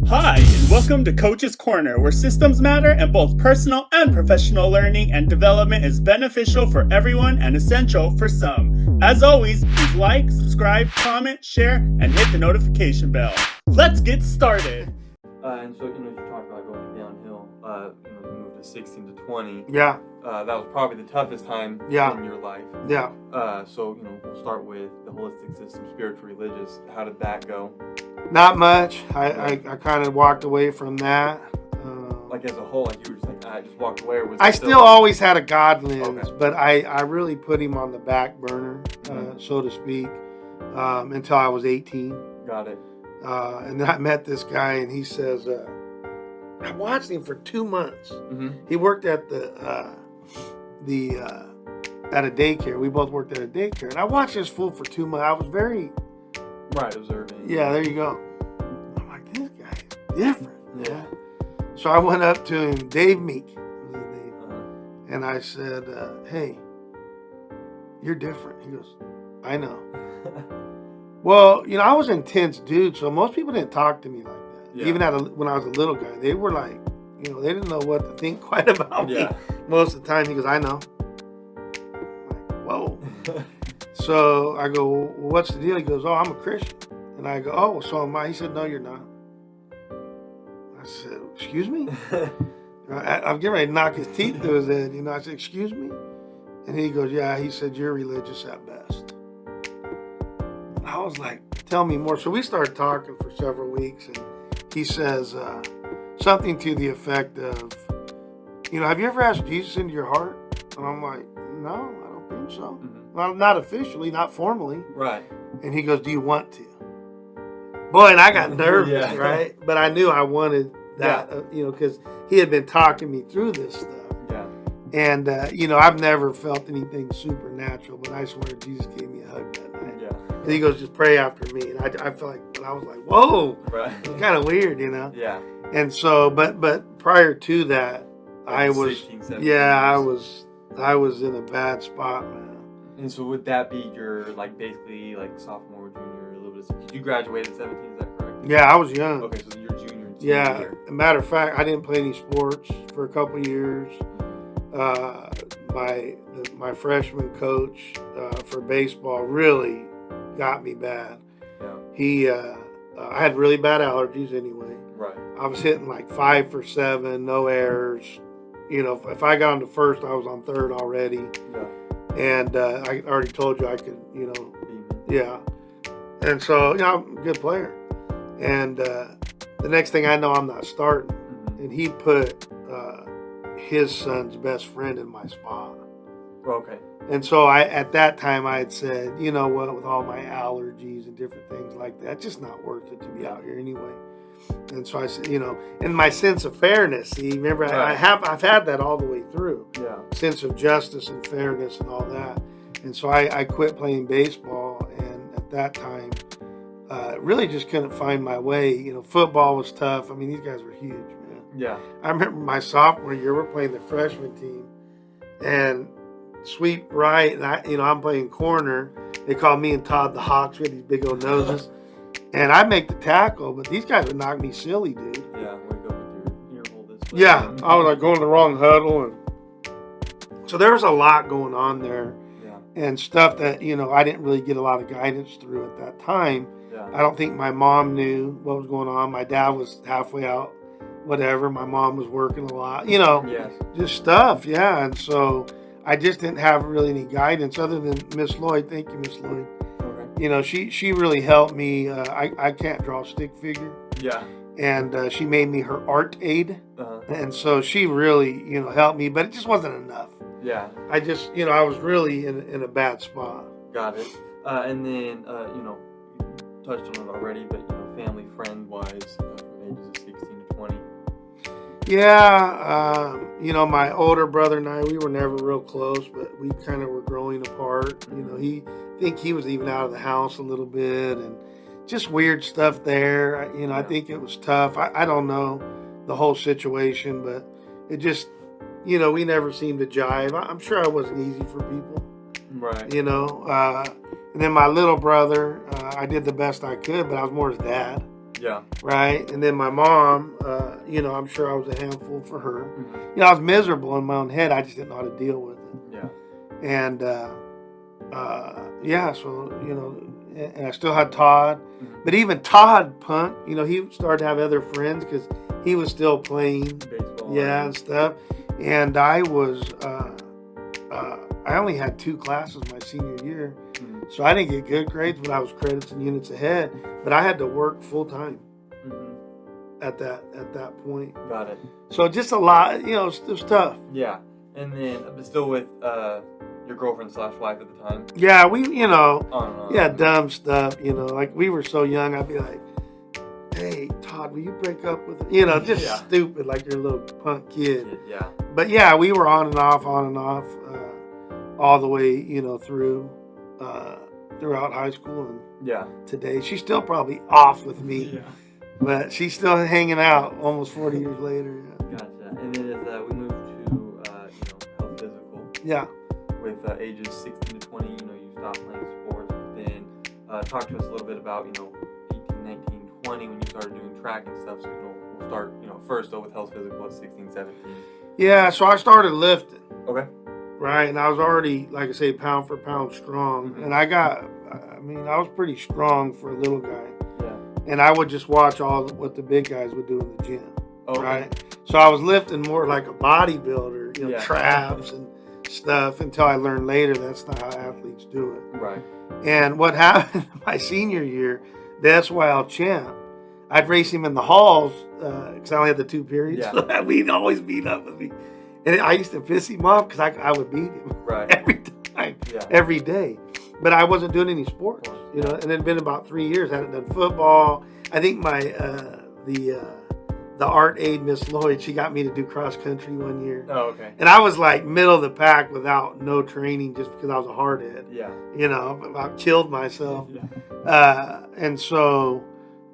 Hi, and welcome to Coach's Corner, where systems matter and both personal and professional learning and development is beneficial for everyone and essential for some. As always, please like, subscribe, comment, share, and hit the notification bell. Let's get started. And so, you talked about going downhill, you moved to 16 to 20. Yeah. That was probably the toughest time in your life. Yeah. So, we'll start with the holistic system, spiritual, religious. How did that go? Not much. I kind of walked away from that. Like as a whole, like you were just like, I just walked away? Or was I it still always had a God lens, Okay. but I really put him on the back burner, so to speak, until I was 18. Got it. And then I met this guy, and he says, I watched him for 2 months. Mm-hmm. He worked at at a daycare. We both worked at a daycare, and I watched this fool for 2 months. I was very observing. Yeah, there you go. I'm like, this guy is different. Yeah. So I went up to him, Dave Meek was his name, and I said, hey, you're different. He goes, I know. Well, I was an intense dude, so most people didn't talk to me like that. Yeah. Even when I was a little guy, they were like, they didn't know what to think quite about me most of the time. He goes, I know. I'm like, whoa. So I go, well, what's the deal? He goes, oh, I'm a Christian. And I go, oh, so am I. He said, no, you're not. I said, excuse me? I'm getting ready to knock his teeth through his head. I said, excuse me? And he goes, yeah. He said, you're religious at best. And I was like, tell me more. So we started talking for several weeks. And he says something to the effect of, have you ever asked Jesus into your heart? And I'm like, no, I don't think so. Mm-hmm. Well, not officially, not formally. Right. And he goes, do you want to? Boy, and I got nervous, right? But I knew I wanted that, because he had been talking me through this stuff. Yeah. And, I've never felt anything supernatural, but I swear Jesus gave me a hug that night. Yeah. And he goes, just pray after me. And I felt like, I was like, whoa. Right. It's kind of weird, Yeah. And so, but prior to that, Like I was, 16, 17 I was in a bad spot, man. And so would that be your, basically, sophomore, junior, a little bit? Did you graduate at 17, is that correct? Yeah, I was young. Okay, so you're junior and senior Yeah, year. a matter of fact, I didn't play any sports for a couple of years. My freshman coach for baseball really got me bad. Yeah. I had really bad allergies anyway. Right. I was hitting 5 for 7, no errors. If I got on to first, I was on third already. Yeah. And I already told you I could, Beam. yeah. And so, I'm a good player. And the next thing I know, I'm not starting. Mm-hmm. And he put his son's best friend in my spot. Okay. And so at that time I had said, you know what, with all my allergies and different things like that, it's just not worth it to be out here anyway. And so I said, in my sense of fairness, see, remember, Right. I've had that all the way through. Yeah. Sense of justice and fairness and all that. And so I quit playing baseball, and at that time, really just couldn't find my way. Football was tough. I mean, these guys were huge, man. Yeah. I remember my sophomore year, we're playing the freshman team, and sweep right, and I'm playing corner. They called me and Todd the Hawks. We had these big old noses. And I'd make the tackle, but these guys would knock me silly, dude. Yeah, wake up with your ear hole this way. Yeah, I was going to the wrong huddle. And so there was a lot going on there. Yeah. And stuff that, I didn't really get a lot of guidance through at that time. Yeah. I don't think my mom knew what was going on. My dad was halfway out, whatever. My mom was working a lot, Yes. just stuff, yeah. And so I just didn't have really any guidance other than Miss Lloyd. Thank you, Miss Lloyd. Okay. She really helped me. I can't draw a stick figure. Yeah. And she made me her art aide. Uh-huh. And so she really, helped me, but it just wasn't enough. Yeah. I just, I was really in a bad spot. Got it. And then, you touched on it already, but, family, friend-wise, from ages of 16 to 20. Yeah, my older brother and I, we were never real close, but we kind of were growing apart. He was even out of the house a little bit, and just weird stuff there. I think it was tough. I don't know the whole situation, but it just, we never seemed to jive. I'm sure I wasn't easy for people. Right. And then my little brother, I did the best I could, but I was more his dad. Yeah. Right. And then my mom, I'm sure I was a handful for her. Mm-hmm. I was miserable in my own head. I just didn't know how to deal with it. Yeah. And, and I still had Todd. Mm-hmm. But even Todd, Punt, he started to have other friends because he was still playing. Baseball. Yeah, and stuff. And I was, I only had 2 classes my senior year. Mm-hmm. So I didn't get good grades, but I was credits and units ahead. But I had to work full time at that point. Got it. So just a lot, it was tough. Yeah. And then, but still with your girlfriend / wife at the time. Yeah, we, On and on. yeah, dumb stuff, like we were so young, I'd be like, hey, Todd, will you break up with her? Just stupid, like you're a little punk kid. Yeah. But yeah, we were on and off, all the way, throughout high school and today. She's still probably off with me, Yeah. but she's still hanging out almost 40 years later. Gotcha. And then as we moved to, health physical. Yeah. With ages 16 to 20, you stopped playing sports. But then talk to us a little bit about, 18, 19, 20 when you started doing track and stuff. So, we'll start, first though with health physical at 16, 17. Yeah, so I started lifting. Okay. Right, and I was already, like I say, pound for pound strong. Mm-hmm. And I was pretty strong for a little guy. Yeah. And I would just watch what the big guys would do in the gym. Okay. Right? So I was lifting more like a bodybuilder, Yeah. traps and stuff, until I learned later that's not how athletes do it. Right. And what happened my senior year, the SYL champ, I'd race him in the halls because I only had the 2 periods. Yeah. So we'd always beat up with me. And I used to piss him off because I would beat him Right. every time, Yeah. every day. But I wasn't doing any sports, and it had been about 3 years. I hadn't done football. I think my the art aide, Miss Lloyd, she got me to do cross country one year. Oh, okay. And I was like middle of the pack without no training just because I was a hardhead. Yeah. I killed myself. Yeah. And so,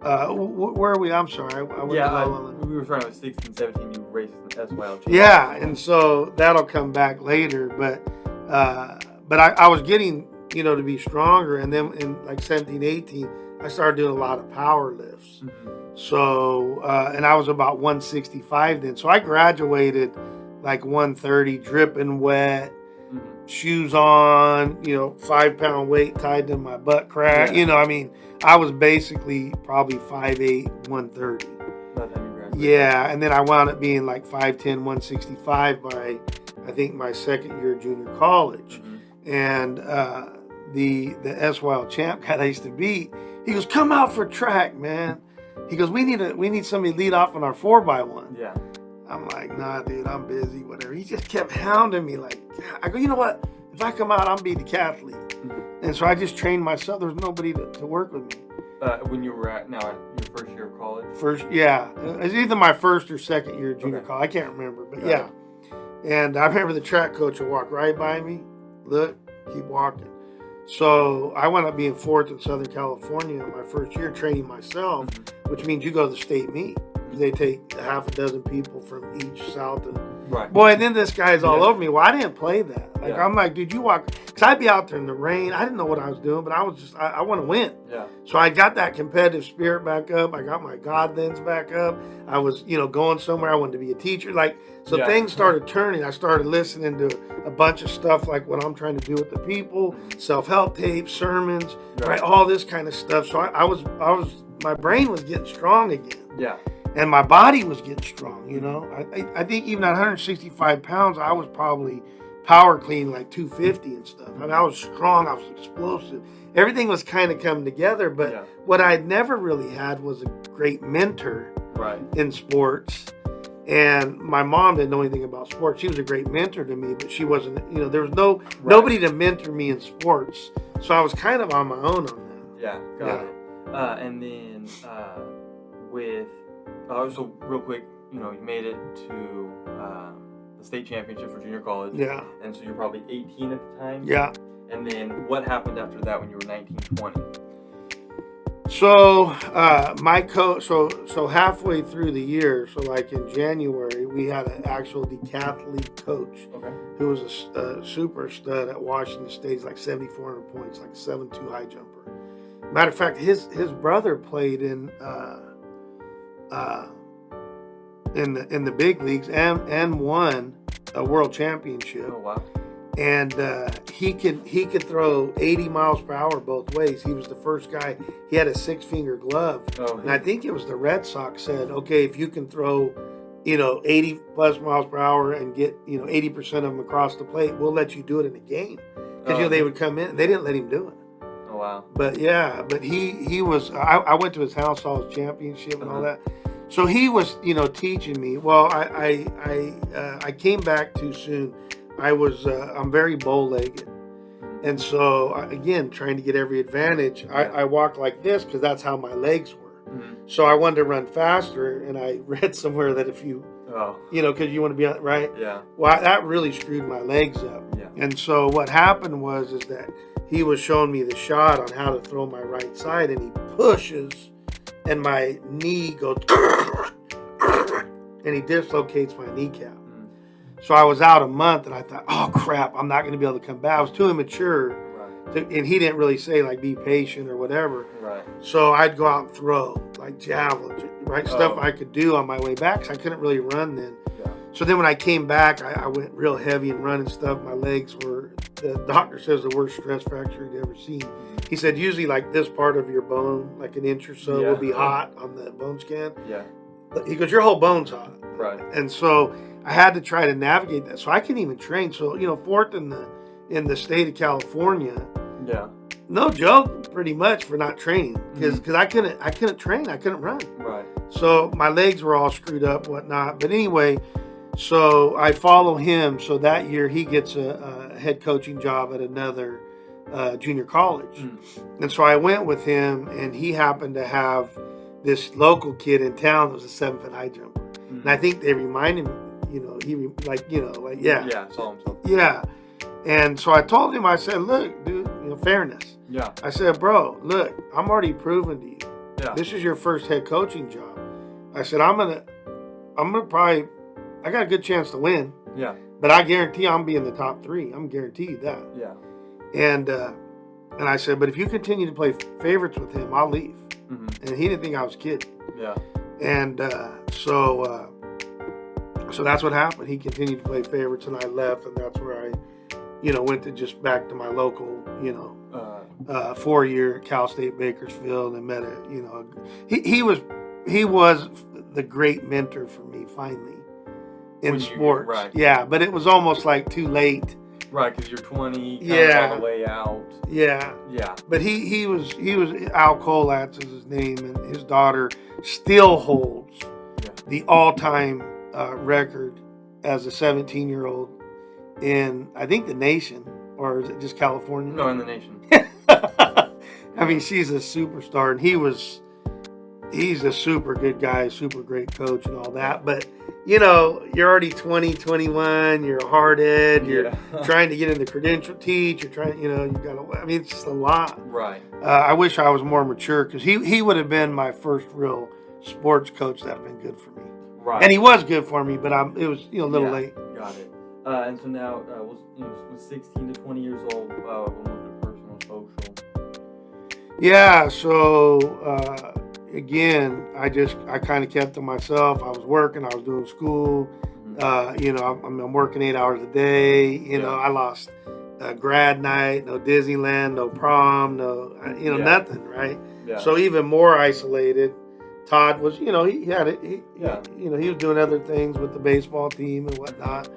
where are we? I'm sorry. I went we were trying with 16, 17, you raced in the SYL champ. Yeah, and so that'll come back later. But I was getting, to be stronger. And then in like 17, 18, I started doing a lot of power lifts. Mm-hmm. So, and I was about 165 then. So I graduated like 130, dripping wet, shoes on, 5-pound weight tied to my butt crack. Yeah. I was basically probably 5'8", 130. By the time you graduated. Yeah, and then I wound up being like 5'10", 165 by, I think, my second year of junior college. Mm-hmm. And the SYL champ guy I used to beat, he goes, come out for track, man. He goes, we need somebody to lead off on our 4x1. Yeah. I'm like, nah, dude, I'm busy, whatever. He just kept hounding me. Like, I go, you know what? If I come out, I'm be the decathlete. Mm-hmm. And so I just trained myself. There's nobody to work with me. When you were at your first year of college? It's either my first or second year of junior college. I can't remember, but yeah. And I remember the track coach would walk right by me, look, keep walking. So I wound up being 4th in Southern California my first year training myself, which means you go to the state meet. They take half a dozen people from each South and right. Boy, and then this guy's all over me. Well, I didn't play that. Like, Yeah. I'm like, dude, you walk, because I'd be out there in the rain. I didn't know what I was doing, but I was just, I want to win. Yeah. So I got that competitive spirit back up. I got my God lens back up. I was, going somewhere. I wanted to be a teacher. So Yeah. things started turning. I started listening to a bunch of stuff like what I'm trying to do with the people, self-help tapes, sermons, right? All this kind of stuff. So I was, my brain was getting strong again. Yeah. And my body was getting strong, I think even at 165 pounds, I was probably power clean like 250 and stuff. I was strong. I was explosive. Everything was kind of coming together. But what I'd never really had was a great mentor in sports. And my mom didn't know anything about sports. She was a great mentor to me, but she wasn't, there was nobody to mentor me in sports. So I was kind of on my own on that. Yeah, got it. And then so real quick, you made it to the state championship for junior college. Yeah. And so you're probably 18 at the time. Yeah. And then what happened after that when you were 19, 20? So my coach, so halfway through the year, so like in January, we had an actual decathlete coach who was a super stud at Washington State. He's like 7,400 points, like 7'2" high jumper. Matter of fact, his brother played in in the big leagues and won a world championship. Oh wow. And he could throw 80 miles per hour both ways. He was the first guy. He had a 6-finger glove, and I think it was the Red Sox said, okay, if you can throw, 80 plus miles per hour and get 80% of them across the plate, we'll let you do it in a game. Because they would come in. They didn't let him do it. Oh wow. But he was. I went to his house, saw his championship and all that. So he was teaching me. Well, I came back too soon. I'm very bow-legged, and so again, trying to get every advantage, I walk like this because that's how my legs were. Mm-hmm. So I wanted to run faster, and I read somewhere that if you, because you want to be on, right? Yeah. Well, that really screwed my legs up. Yeah. And so what happened is that he was showing me the shot on how to throw my right side, and he pushes, and my knee goes, and he dislocates my kneecap. So I was out a month, and I thought, oh, crap, I'm not going to be able to come back. I was too immature, and he didn't really say, like, be patient or whatever. Right. So I'd go out and throw, like, javelins, right, stuff I could do on my way back, because I couldn't really run then. Yeah. So then when I came back, I went real heavy and running stuff. My legs were, the doctor says, the worst stress fracture he'd ever seen. He said, usually, like, this part of your bone, like an inch or so, will be hot on the bone scan. Yeah. He goes, your whole bone's hot. Right. And so I had to try to navigate that. So I couldn't even train. So, fourth in the state of California. Yeah. No joke, pretty much, for not training. Because I couldn't train. I couldn't run. Right. So my legs were all screwed up, whatnot. But anyway, so I follow him. So that year he gets a head coaching job at another junior college. And so I went with him, and he happened to have this local kid in town that was a 7-foot high jumper. And I think they reminded him, Yeah, saw him. Yeah. And so I told him, I said, look, dude, fairness. Yeah. I said, bro, look, I'm already proven to you. Yeah. This is your first head coaching job. I said, I'm gonna probably, I got a good chance to win. Yeah. But I guarantee I'm be in the top 3. I'm guaranteed that. Yeah. And I said, but if you continue to play favorites with him, I'll leave. And he didn't think I was kidding. Yeah. And so that's what happened. He continued to play favorites, and I left, and that's where I, went to just back to my local, 4-year at Cal State Bakersfield, and met he was the great mentor for me finally in sports. Right. Yeah, but it was almost like too late. Right, because you're 20, Yeah. on the way out. Yeah. Yeah. But he was Al Colatz is his name, and his daughter still holds the all-time record as a 17-year-old in, I think, the nation, or is it just California? No, in the nation. I mean, she's a superstar, and he's a super good guy, super great coach and all that. But, you're already 20, 21, you're hard-ed, you're trying to get in the credential teach, you're trying, it's just a lot. Right. I wish I was more mature, because he would have been my first real sports coach that would have been good for me. Right. And he was good for me, but it was a little late. Got it. And so now, was 16 to 20 years old, we'll move to personal social. Yeah, so again, I kind of kept to myself. I was working, I was doing school. I'm working 8 hours a day. I lost grad night, no Disneyland, no prom, nothing, right? Yeah. So even more isolated. Todd was, he had it. He was doing other things with the baseball team and whatnot,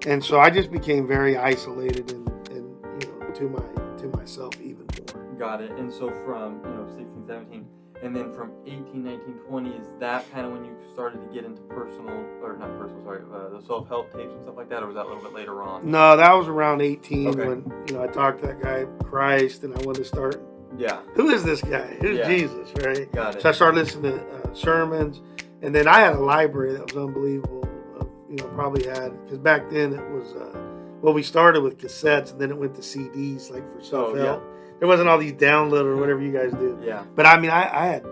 and so I just became very isolated and to myself even more. Got it. And so from 16, 17, and then from 18, 19, 20, is that kind of when you started to get into the self-help tapes and stuff like that, or was that a little bit later on? No, that was around 18 Okay. when I talked to that guy Christ, and I wanted to start. Yeah. Who is this guy? Who's Jesus, right? Got it. So I started listening to sermons, and then I had a library that was unbelievable. Probably had, because back then it was, we started with cassettes, and then it went to CDs, like for self-help. There wasn't all these download or whatever you guys do. Yeah. But I mean, I had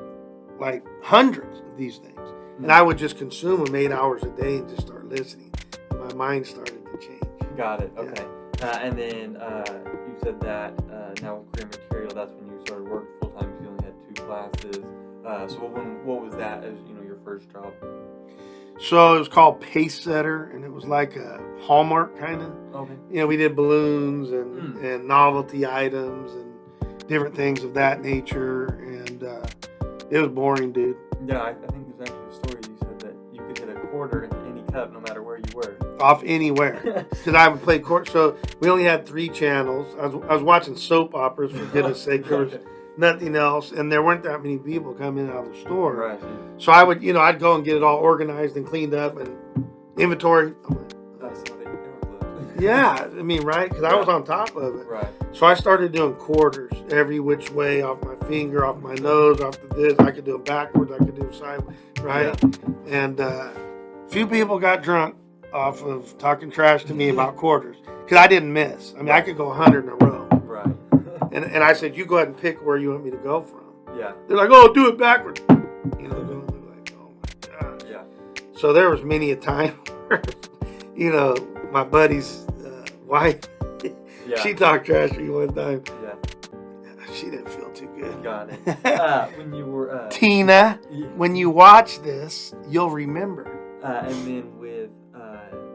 like hundreds of these things, and I would just consume them 8 hours a day and just start listening. And my mind started to change. Got it. Okay. And then you said that now with Career Material, that's when you started working full time. You only had 2 classes. So what was that as your first job? So it was called Pace Setter, and it was like a Hallmark kind of. Okay. You know, we did balloons and novelty items and different things of that nature, and it was boring, dude. Yeah, I think there's actually a story you said that you could hit a quarter into any cup no matter where you were. Off anywhere, because I would play court. So we only had 3 channels. I was watching soap operas, for goodness sake. There was nothing else, and there weren't that many people coming in and out of the store. Right. So I would, I'd go and get it all organized and cleaned up and inventory. That's how they lived. Yeah, I mean, right? Because I was on top of it. Right. So I started doing quarters every which way, off my finger, off my nose, off the this. I could do them backwards. I could do them sideways, right? Yeah. And few people got drunk off of talking trash to me about quarters because I didn't miss. I mean, I could go 100 in a row. Right. And I said, you go ahead and pick where you want me to go from. Yeah. They're like, oh, do it backwards. Going like, oh my gosh. Yeah. So there was many a time where, my buddy's wife, she talked trash to me one time. Yeah. She didn't feel too good. Got it. When you were... Tina, when you watch this, you'll remember. And then with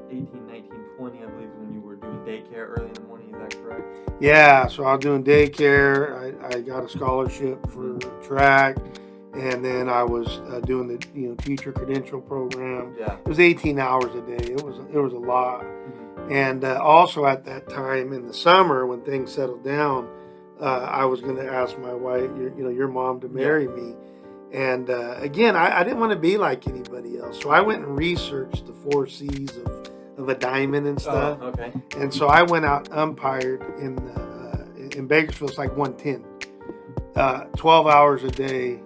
18, 19, 20, I believe, when you were doing daycare early in the morning, is that correct? Yeah, so I was doing daycare. I got a scholarship for track, and then I was doing the teacher credential program. Yeah. It was 18 hours a day. It was a lot. Mm-hmm. And also at that time in the summer when things settled down, I was going to ask my wife, your mom, to marry me. And again, I didn't want to be like anybody else, so I went and researched the 4 C's of a diamond and stuff. Oh, okay. And so I went out umpired in Bakersfield. It's like 110, 12 hours a day,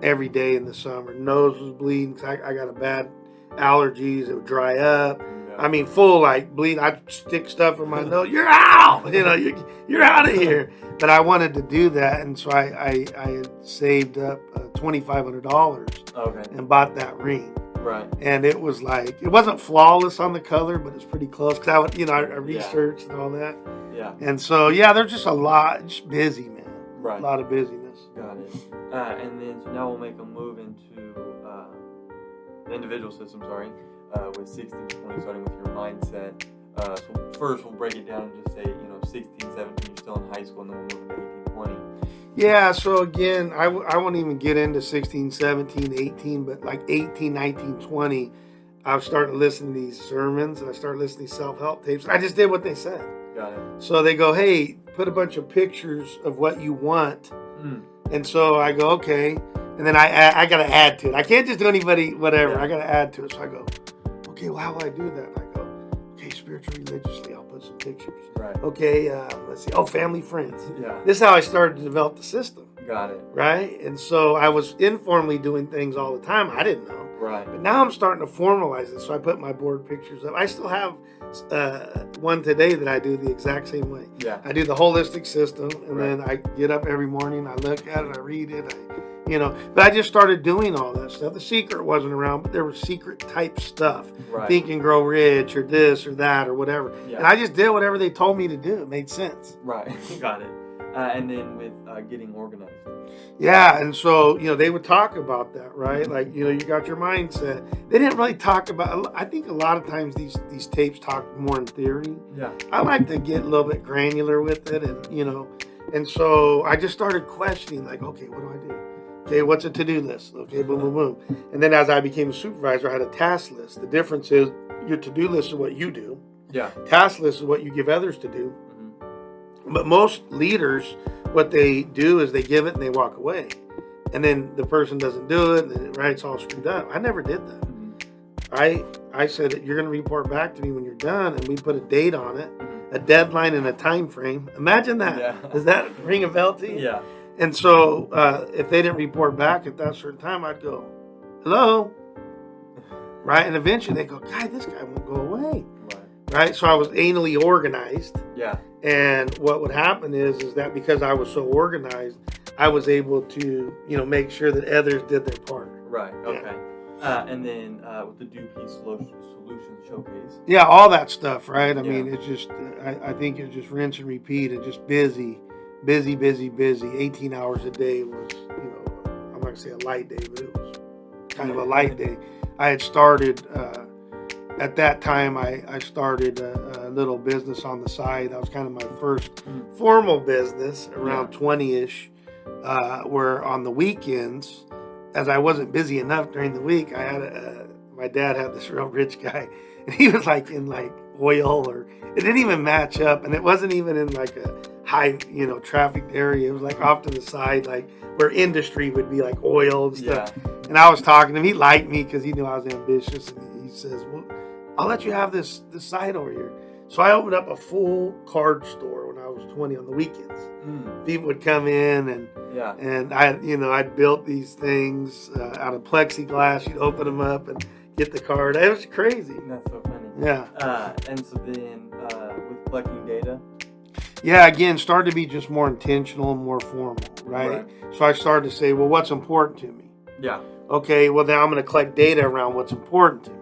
every day in the summer. Nose was bleeding because I got a bad allergies. It would dry up. I mean, full like bleed. I'd stick stuff in my nose. You're out. You're out of here. But I wanted to do that, and so I had saved up $2,500. Okay. And bought that ring. Right. And it was like, it wasn't flawless on the color, but it's pretty close because I researched and all that. Yeah. And so there's just a lot, just busy, man. Right. A lot of busyness. Got it. And then so now we'll make a move into the individual system. With 16 to 20, starting with your mindset. So first we'll break it down and just say, 16, 17, you're still in high school, and then we'll move into 18, 20. Yeah, so again, I won't even get into 16, 17, 18, but like 18, 19, 20, I was starting to listen to these sermons, and I started listening to self-help tapes. I just did what they said. Got it. So they go, hey, put a bunch of pictures of what you want. And so I go, okay. And then I got to add to it. I can't just do anybody, whatever. Yeah. I got to add to it. So I go, okay, well, how will I do that? And I go, okay, spiritually, religiously, I'll put some pictures. Right. Okay, let's see. Oh, family, friends. Yeah. This is how I started to develop the system. Got it. Right? And so I was informally doing things all the time. I didn't know. Right. But now I'm starting to formalize it. So I put my board pictures up. I still have one today that I do the exact same way. Yeah. I do the holistic system, and Right. then I get up every morning, I look at it, I read it, but I just started doing all that stuff. The secret wasn't around, but there was secret type stuff. Right. Think and Grow Rich, or this or that or whatever. Yeah. And I just did whatever they told me to do. It made sense. Right. Got it. And then with getting organized. Yeah, and so, they would talk about that, right? Like, you got your mindset. They didn't really talk about, I think a lot of times these tapes talk more in theory. Yeah. I like to get a little bit granular with it, and so I just started questioning, like, okay, what do I do? Okay, what's a to-do list? Okay, boom, boom, boom. And then as I became a supervisor, I had a task list. The difference is your to-do list is what you do. Yeah. Task list is what you give others to do. Mm-hmm. But most leaders, what they do is they give it and they walk away. And then the person doesn't do it, and it's all screwed up. I never did that. Mm-hmm. I said that you're going to report back to me when you're done, and we put a date on it, a deadline and a time frame. Imagine that. Yeah. Does that ring a bell to you? Yeah. And so if they didn't report back at that certain time, I'd go, hello? Right? And eventually they go, God, this guy won't go away. Right? So I was anally organized. Yeah. And what would happen is that because I was so organized, I was able to, make sure that others did their part. Right. Okay. And then with the DuPie Solutions Showcase. Yeah, all that stuff, right? I Yeah. mean, it's just, I think it's just rinse and repeat and just busy. 18 hours a day was, I'm not going to say a light day, but it was kind of a light day. I had started, at that time, I started a little business on the side. That was kind of my first formal business, around 20-ish, where on the weekends, as I wasn't busy enough during the week, I had my dad had this real rich guy, and he was like in like oil, or it didn't even match up, and it wasn't even in like a high, trafficked area. It was like off to the side, like where industry would be, like oil and stuff. Yeah. And I was talking to him. He liked me because he knew I was ambitious, and he says, "Well, I'll let you have this side over here." So I opened up a full card store when I was 20 on the weekends. People would come in, and I'd built these things out of plexiglass. You'd open them up and get the card. It was crazy. That's so funny. Yeah. And so then with collecting data? Yeah, again, started to be just more intentional and more formal, right? So I started to say, well, what's important to me? Yeah. Okay, well, then I'm going to collect data around what's important to me.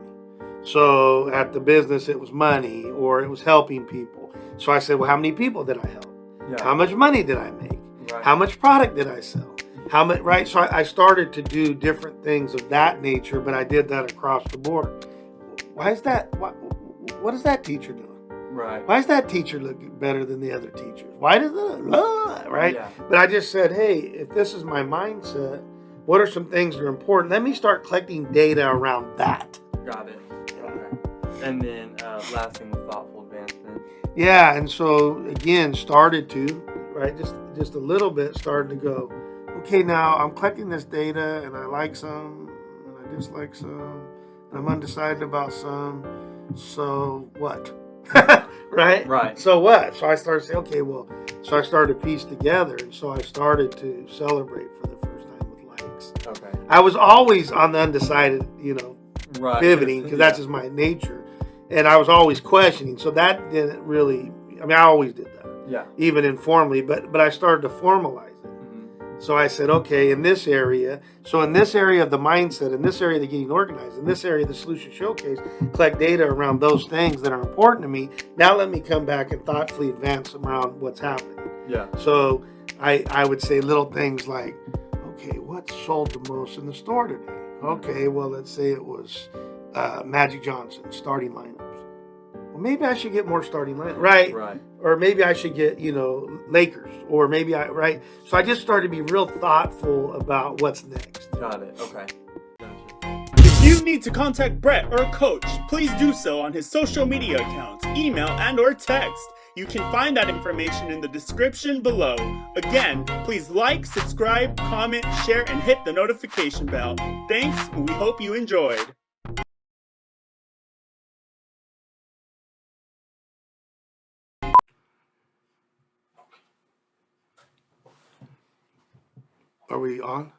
So at the business, it was money, or it was helping people. So I said, well, how many people did I help? Yeah. How much money did I make? Right. How much product did I sell? How much, right? So I started to do different things of that nature, but I did that across the board. Why is that? What is that teacher doing? Right. Why does that teacher look better than the other teachers? Why does that, right? Yeah. But I just said, hey, if this is my mindset, what are some things that are important? Let me start collecting data around that. Got it. Okay. And then last thing, the thoughtful advancement. Yeah, and so again, started to, right, just a little bit, started to go, okay, now I'm collecting this data, and I like some, and I dislike some, and I'm undecided about some, so what? Right. So what? So I started to say, okay, well, so I started to piece together, and so I started to celebrate for the first time with likes. Okay. I was always on the undecided, pivoting, because that's just my nature, and I was always questioning. So that didn't really. I mean, I always did that. Yeah. Even informally, but I started to formalize it. So I said, okay, in this area, of the mindset, in this area of the getting organized, in this area of the solution showcase, collect data around those things that are important to me. Now let me come back and thoughtfully advance around what's happening. Yeah. So I would say little things like, okay, what sold the most in the store today? Okay, well, let's say it was Magic Johnson starting lineups. Well, maybe I should get more starting lineups, right? Or maybe I should get, Lakers, or maybe right? So I just started to be real thoughtful about what's next. Got it. Okay. If you need to contact Brett or Coach, please do so on his social media accounts, email, and or text. You can find that information in the description below. Again, please like, subscribe, comment, share, and hit the notification bell. Thanks, and we hope you enjoyed. Are we on?